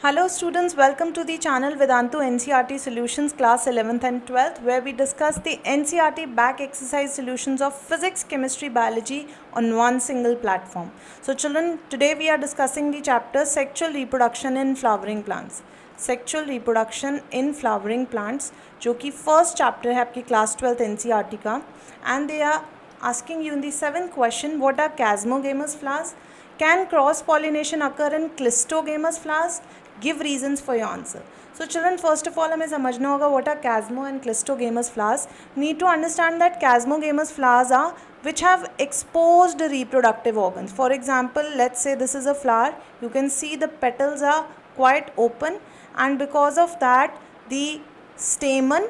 Hello students, welcome to the channel Vedantu NCERT Solutions class 11th and 12th, where we discuss the NCERT back exercise solutions of physics, chemistry, biology on one single platform. So children, today we are discussing the chapter sexual reproduction in flowering plants. Sexual reproduction in flowering plants, जो कि first chapter है आपकी class 12th NCERT का, and they are asking you in the 7th question, what are chasmogamous flowers? Can cross pollination occur in clistogamous flowers? Give reasons for your answer. So children, first of all हमें समझना होगा what are chasmo and clistogamous flowers. Need to understand that chasmogamous flowers are which have exposed reproductive organs. For example, let's say this is a flower. You can see the petals are quite open, and because of that the stamen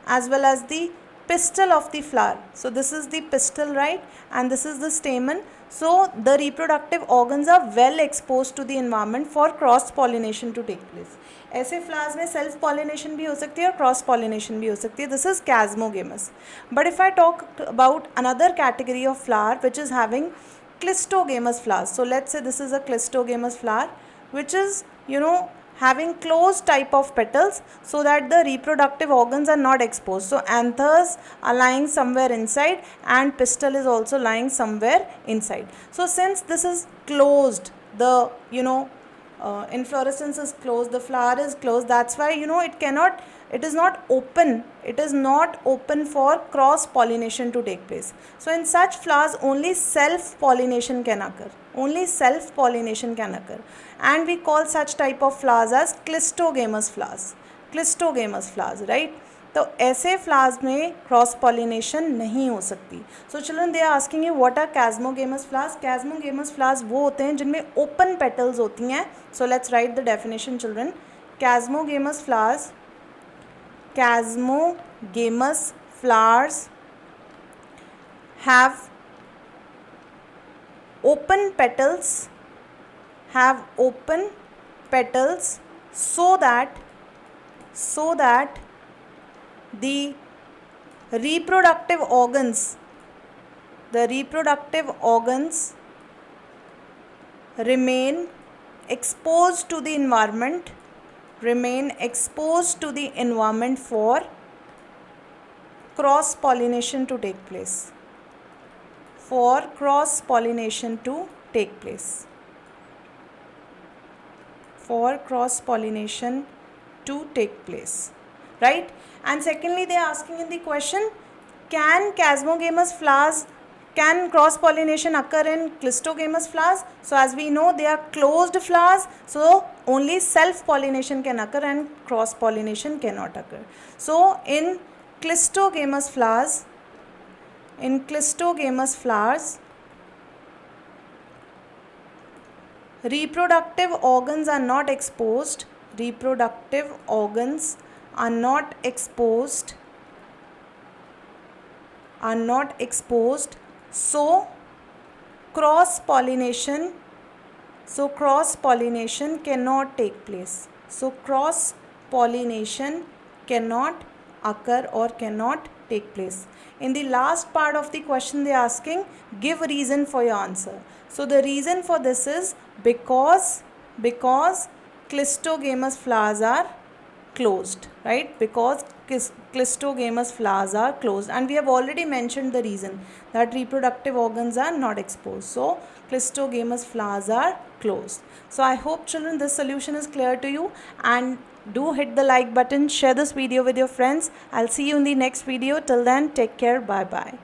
as well as the pistil of the flower. So this is the pistil, right, and this is the stamen. So the reproductive organs are well exposed to the environment for cross pollination to take place. ऐसे flowers में self pollination भी हो सकती है और cross pollination भी हो सकती है. This is chasmogamous. But if I talk about another category of flower which is having clistogamous flowers. So let's say this is a clistogamous flower which is having closed type of petals so that the reproductive organs are not exposed. So anthers are lying somewhere inside and pistil is also lying somewhere inside. So since this is closed, the inflorescence is closed, the flower is closed, that's why it is not open for cross pollination to take place. So in such flowers only self pollination can occur, and we call such type of flowers as clistogamous flowers, right? तो ऐसे flowers में cross pollination नहीं हो सकती. So children, they are asking you what are chasmogamous flowers. Chasmogamous flowers वो होते हैं जिनमें ओपन पेटल्स होती हैं. So let's write the definition children. Chasmogamous flowers have open petals so that the reproductive organs remain exposed to the environment for cross pollination to take place. Right? And secondly, they are asking in the question, can cross pollination occur in clistogamous flowers? So as we know, they are closed flowers, so only self pollination can occur and cross pollination cannot occur. So in clistogamous flowers, reproductive organs are not exposed, so cross pollination cannot take place. So cross pollination cannot occur or cannot take place. In the last part of the question, they are asking, give reason for your answer. So the reason for this is because clistogamous flowers are closed, right? Because clistogamous flowers are closed, and we have already mentioned the reason that reproductive organs are not exposed. So clistogamous flowers are closed. So I hope children this solution is clear to you, and do hit the like button, share this video with your friends. I'll see you in the next video. Till then, take care. Bye bye.